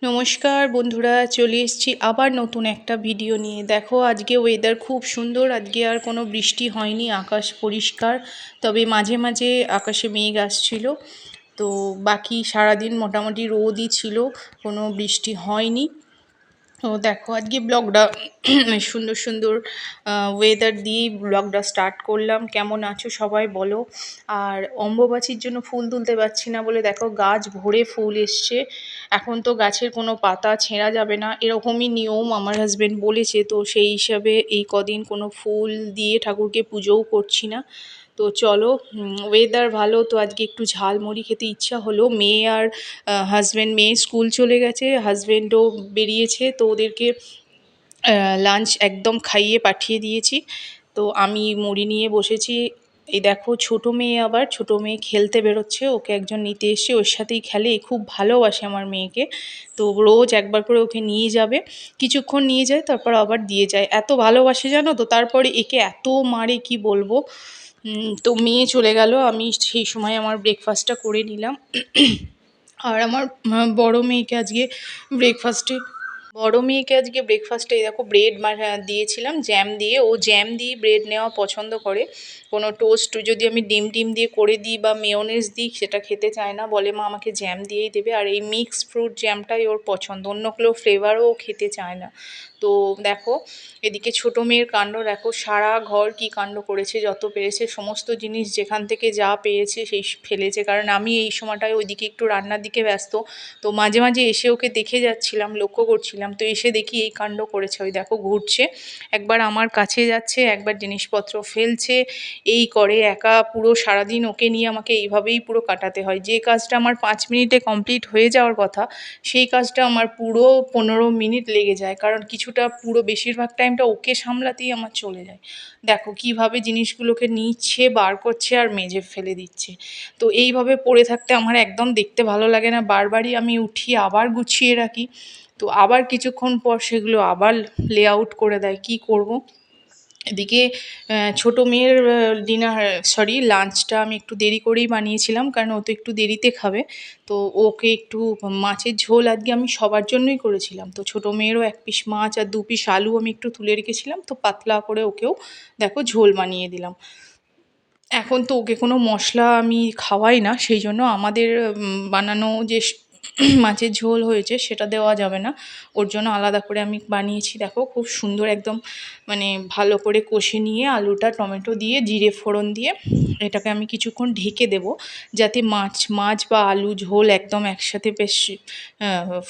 নমস্কার বন্ধুরা, চলে এসেছি আবার নতুন একটা ভিডিও নিয়ে। দেখো আজকে ওয়েদার খুব সুন্দর, আজকে আর কোনো বৃষ্টি হয়নি, আকাশ পরিষ্কার। তবে মাঝে মাঝে আকাশে মেঘ আসছিল। তো বাকি সারাদিন মোটামুটি রোদই ছিল, কোনো বৃষ্টি হয়নি। তো দেখো আজকে ব্লগটা সুন্দর সুন্দর ওয়েদার দিয়েই ব্লগটা স্টার্ট করলাম। কেমন আছো সবাই বলো। আর অম্বুবাচীর জন্য ফুল তুলতে পারছি না বলে দেখো গাছ ভরে ফুল এসছে। এখন তো গাছের কোনো পাতা ছেঁড়া যাবে না, এরকমই নিয়ম আমার হাজবেন্ড বলেছে। তো সেই হিসাবে এই কদিন কোনো ফুল দিয়ে ঠাকুরকে পুজোও করছি না। তো চলো, ওয়েদার ভালো তো আজকে একটু ঝালমুড়ি খেতে ইচ্ছা হলো। মেয়ে আর মেয়ে স্কুল চলে গেছে, হাজব্যান্ডও বেরিয়েছে, তো ওদেরকে লাঞ্চ একদম খাইয়ে পাঠিয়ে দিয়েছি। তো আমি মুড়ি নিয়ে বসেছি। এই দেখো ছোটো মেয়ে খেলতে বেরোচ্ছে, ওকে একজন নিতে এসছে, ওর সাথেই খেলে, খুব ভালোবাসে আমার মেয়েকে। তো রোজ একবার করে ওকে নিয়ে যাবে, কিছুক্ষণ নিয়ে যায় তারপর আবার দিয়ে যায়, এত ভালোবাসে জানো তো। তারপরে একে এত মারে কি বলবো। তো মেয়ে চলে গেল, আমি সেই সময় আমার ব্রেকফাস্টটা করে নিলাম। আর আমার বড় মেয়েকে আজকে ব্রেকফাস্টে এই দেখো ব্রেড দিয়েছিলাম জ্যাম দিয়ে। ও জ্যাম দিয়ে ব্রেড নেওয়া পছন্দ করে। কোনো টোস্ট যদি আমি ডিম দিয়ে করে দিই বা মেয়োনেজ দিই, সেটা খেতে চায় না, বলে মা আমাকে জ্যাম দিয়েই দেবে। আর এই মিক্স ফ্রুট জ্যামটাই ওর পছন্দ, অন্য কোনো ফ্লেভারও ও খেতে চায় না। তো দেখো এদিকে ছোটো মেয়ের কাণ্ড দেখো, সারা ঘর কি কাণ্ড করেছে, যত পেরেছে সমস্ত জিনিস যেখান থেকে যা পেয়েছে সেই ফেলেছে। কারণ আমি এই সময়টায় ওইদিকে একটু রান্নার দিকে ব্যস্ত। তো মাঝে মাঝে এসে ওকে দেখে যাচ্ছিলাম, লক্ষ্য করছিলাম, তো এসে দেখি এই কাণ্ড করেছে। ওই দেখো ঘুরছে, একবার আমার কাছে যাচ্ছে, একবার জিনিসপত্র ফেলছে, এই করে একা পুরো সারাদিন ওকে নিয়ে আমাকে এইভাবেই পুরো কাটাতে হয়। যে কাজটা আমার 5 মিনিটে কমপ্লিট হয়ে যাওয়ার কথা, সেই কাজটা আমার পুরো 15 মিনিট লেগে যায়, কারণ কিছুটা পুরো বেশিরভাগ টাইমটা ওকে সামলাতেই আমার চলে যায়। দেখো কিভাবে জিনিসগুলোকে নিচ্ছে, বার করছে আর মেজে ফেলে দিচ্ছে। তো এইভাবে পড়ে থাকতে আমার একদম দেখতে ভালো লাগে না, বারবারই আমি উঠিয়ে আবার গুছিয়ে রাখি। তো আবার কিছুক্ষণ পর সেগুলো আবার লেআউট করে দেয়, কি করব। এদিকে ছোটো মেয়ের লাঞ্চটা আমি একটু দেরি করেই বানিয়েছিলাম, কারণ ও তো একটু দেরিতে খাবে। তো ওকে একটু মাছের ঝোল আজকে আমি সবার জন্যই করেছিলাম। তো ছোটো মেয়েরও 1 পিস মাছ আর 2 পিস আলু আমি একটু তুলে রেখেছিলাম, তো পাতলা করে ওকেও দেখো ঝোল বানিয়ে দিলাম। এখন তো ওকে কোনো মশলা আমি খাওয়াই না, সেই জন্য আমাদের বানানো যে মাছের ঝোল হয়েছে সেটা দেওয়া যাবে না, ওর জন্য আলাদা করে আমি বানিয়েছি। দেখো খুব সুন্দর একদম, মানে ভালো করে কষে নিয়ে আলুটা টমেটো দিয়ে জিরে ফোড়ন দিয়ে এটাকে আমি কিছুক্ষণ ঢেকে দেব, যাতে মাছ বা আলু ঝোল একদম একসাথে বেশ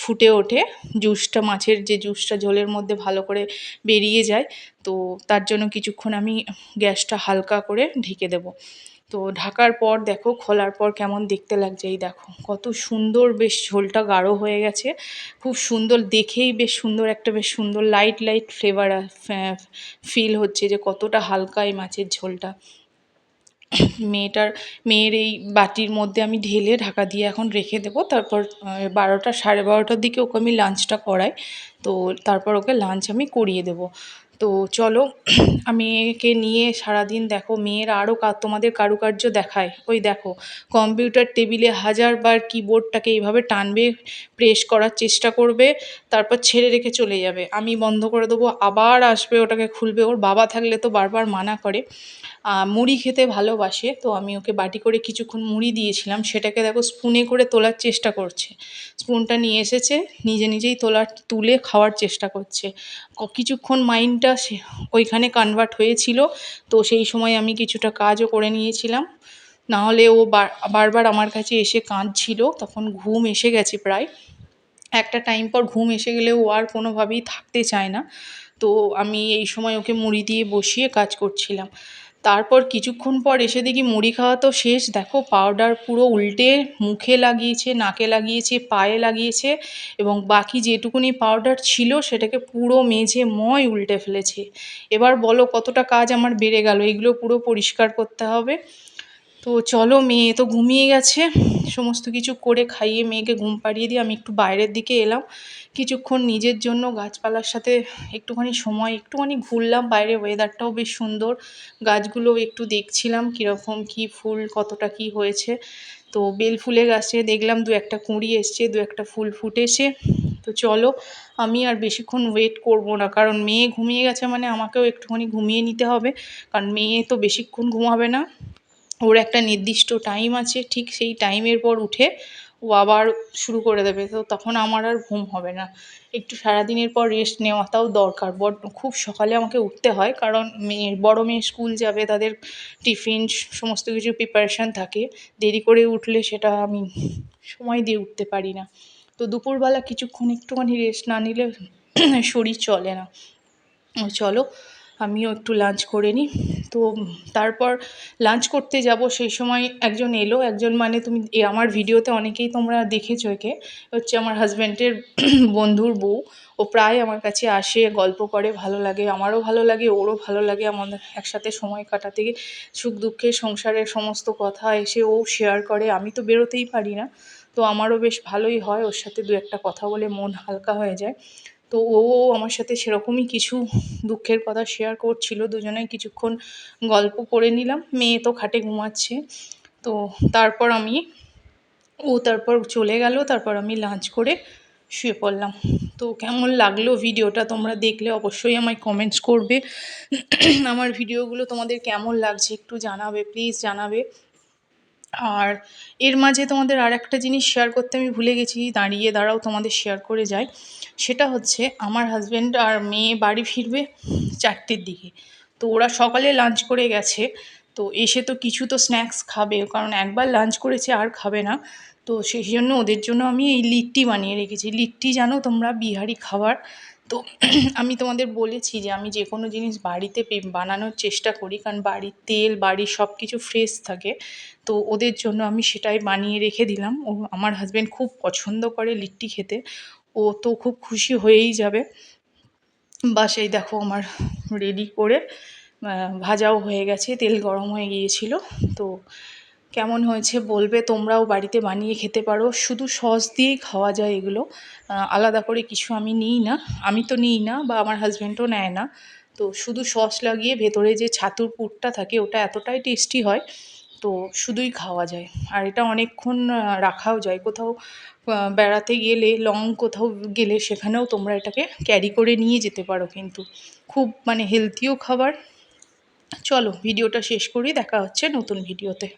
ফুটে ওঠে, জুসটা মাছের যে জুসটা ঝোলের মধ্যে ভালো করে বেরিয়ে যায়। তো তার জন্য কিছুক্ষণ আমি গ্যাসটা হালকা করে ঢেকে দেব। তো ঢাকার পর দেখো খোলার পর কেমন দেখতে লাগছে, এই দেখো কত সুন্দর, বেশ ঝোলটা গাঢ় হয়ে গেছে, খুব সুন্দর দেখেই, বেশ সুন্দর লাইট লাইট ফ্লেভার ফিল হচ্ছে যে কতটা হালকা এই মাছের ঝোলটা। মেয়ের এই বাটির মধ্যে আমি ঢেলে ঢাকা দিয়ে এখন রেখে দেবো। তারপর 12টা সাড়ে 12টার দিকে ওকে আমি লাঞ্চটা করাই। তো তারপর ওকে লাঞ্চ আমি করিয়ে দেবো। তো চলো, আমি একে নিয়ে সারাদিন দেখো মেয়ের আরও তোমাদের কারুকার্য দেখায়। ওই দেখো কম্পিউটার টেবিলে 1000বার কিবোর্ডটাকে এইভাবে টানবে, প্রেস করার চেষ্টা করবে, তারপর ছেড়ে রেখে চলে যাবে, আমি বন্ধ করে দেবো, আবার আসবে ওটাকে খুলবে। ওর বাবা থাকলে তো বারবার মানা করে। মুড়ি খেতে ভালোবাসে, তো আমি ওকে বাটি করে কিছুক্ষণ মুড়ি দিয়েছিলাম, সেটাকে দেখো স্পুনে করে তোলার চেষ্টা করছে। স্পুনটা নিয়ে এসেছে, নিজেই তুলে খাওয়ার চেষ্টা করছে। কিছুক্ষণ মাইন্ডটা ওইখানে কনভার্ট হয়েছিল। তো সেই সময় আমি কিছুটা কাজও করে নিয়েছিলাম, নাহলে ও বারবার আমার কাছে এসে কাঁদছিল। তখন ঘুম এসে গেছে প্রায়, একটা টাইম পর ঘুম এসে গেলে ও আর কোনোভাবেই থাকতে চায় না। তো আমি এই সময় ওকে মুড়ি দিয়ে বসিয়ে কাজ করছিলাম। তারপর কিছুক্ষণ পর এসে দেখি মুড়ি খাওয়া তো শেষ, দেখো পাউডার পুরো উল্টে মুখে লাগিয়েছে, নাকে লাগিয়েছে, পায়ে লাগিয়েছে, এবং বাকি যেটুকুনি পাউডার ছিল সেটাকে পুরো মেঝে উল্টে ফেলেছে। এবার বলো কতটা কাজ আমার বেড়ে গেল, এগুলো পুরো পরিষ্কার করতে হবে। তো চলো, মেয়ে তো ঘুমিয়ে গেছে, সমস্ত কিছু করে খাইয়ে মেয়েকে ঘুম পাড়িয়ে দিয়ে আমি একটু বাইরের দিকে এলাম কিছুক্ষণ নিজের জন্য, গাছপালার সাথে একটুখানি ঘুরলাম, বাইরে ওয়েদারটাও বেশ সুন্দর, গাছগুলো একটু দেখছিলাম কীরকম কী ফুল, কতটা কী হয়েছে। তো বেল ফুলে গাছে দেখলাম 2-1টা কুঁড়ি এসছে, 2-1টা ফুল ফুটেছে। তো চলো, আমি আর বেশিক্ষণ ওয়েট করব না, কারণ মেয়ে ঘুমিয়ে গেছে মানে আমাকেও একটুখানি ঘুমিয়ে নিতে হবে, কারণ মেয়ে তো বেশিক্ষণ ঘুমাবে না। ওর একটা নির্দিষ্ট টাইম আছে, ঠিক সেই টাইমের পর উঠে ও আবার শুরু করে দেবে, তো তখন আমার আর ঘুম হবে না। একটু সারাদিনের পর রেস্ট নেওয়াটাও দরকার। খুব সকালে আমাকে উঠতে হয়, কারণ বড় মেয়ে স্কুল যাবে, তাদের টিফিন সমস্ত কিছু প্রিপারেশান থাকে। দেরি করে উঠলে সেটা আমি সময় দিয়ে উঠতে পারি না। তো দুপুরবেলা কিছুক্ষণ একটুখানি রেস্ট না নিলে শরীর চলে না। চলো, আমিও একটু লাঞ্চ করে নিই। তো তারপর লাঞ্চ করতে যাব, সেই সময় একজন এলো। একজন মানে তুমি আমার ভিডিওতে অনেকেই তোমরা দেখেছো একে, হচ্ছে আমার হাজব্যান্ডের বন্ধুর বউ। ও প্রায় আমার কাছে আসে, গল্প করে, ভালো লাগে, আমারও ভালো লাগে, ওরও ভালো লাগে আমাদের একসাথে সময় কাটাতে। সুখ দুঃখের সংসারের সমস্ত কথা এসে ও শেয়ার করে। আমি তো বেরোতেই পারি না, তো আমারও বেশ ভালোই হয় ওর সাথে দু একটা কথা বলে, মন হালকা হয়ে যায়। তো ও আমার সাথে সেরকমই কিছু দুঃখের কথা শেয়ার করছিল, দুজনে কিছুক্ষণ গল্প করে নিলাম। মেয়ে তো খাটে ঘুমাচ্ছে। তো তারপর তারপর চলে গেল, তারপর আমি লাঞ্চ করে শুয়ে পড়লাম। তো কেমন লাগলো ভিডিওটা তোমরা দেখলে অবশ্যই আমায় কমেন্টস করবে। আমার ভিডিওগুলো তোমাদের কেমন লাগছে একটু জানাবে, প্লিজ জানাবে। আর এর মাঝে তোমাদের আর একটা জিনিস শেয়ার করতে আমি ভুলে গেছি, দাঁড়াও তোমাদের শেয়ার করে যাই। সেটা হচ্ছে আমার হাজব্যান্ড আর মেয়ে বাড়ি ফিরবে 4টের দিকে। তো ওরা সকালে লাঞ্চ করে গেছে, তো এসে তো কিছু তো স্ন্যাক্স খাবে, কারণ একবার লাঞ্চ করেছে আর খাবে না। তো সেই জন্য ওদের জন্য আমি এই লিট্টি বানিয়ে রেখেছি। লিট্টি জানো তোমরা, বিহারি খাবার। তো আমি তোমাদের বলেছি যে আমি যে কোনো জিনিস বাড়িতে বানানোর চেষ্টা করি, কারণ বাড়ির তেল, বাড়ির সব কিছু ফ্রেশ থাকে। তো ওদের জন্য আমি সেটাই বানিয়ে রেখে দিলাম। আমার হাজব্যান্ড খুব পছন্দ করে লিট্টি খেতে, ও তো খুব খুশি হয়েই যাবে। বাস এই দেখো আমার রেডি করে ভাজাও হয়ে গেছে, তেল গরম হয়ে গিয়েছিল। তো কেমন হয়েছে বলবে, তোমরাও বাড়িতে বানিয়ে খেতে পারো। শুধু সস দিয়েই খাওয়া যায় এগুলো, আলাদা করে কিছু আমি নিই না। আমি তো নিই না, বা আমার হাজব্যান্ডও নেয় না। তো শুধু সস লাগিয়ে ভেতরে যে ছাতুর পুরটা থাকে ওটা এতটাই টেস্টি হয়, তো শুধুই খাওয়া যায়। আর এটা অনেকক্ষণ রাখাও যায়। কোথাও বেড়াতে গেলে, কোথাও গেলে সেখানেও তোমরা এটাকে ক্যারি করে নিয়ে যেতে পারো, কিন্তু খুব মানে হেলদিও খাবার। চলো ভিডিওটা শেষ করি, দেখা হচ্ছে নতুন ভিডিওতে।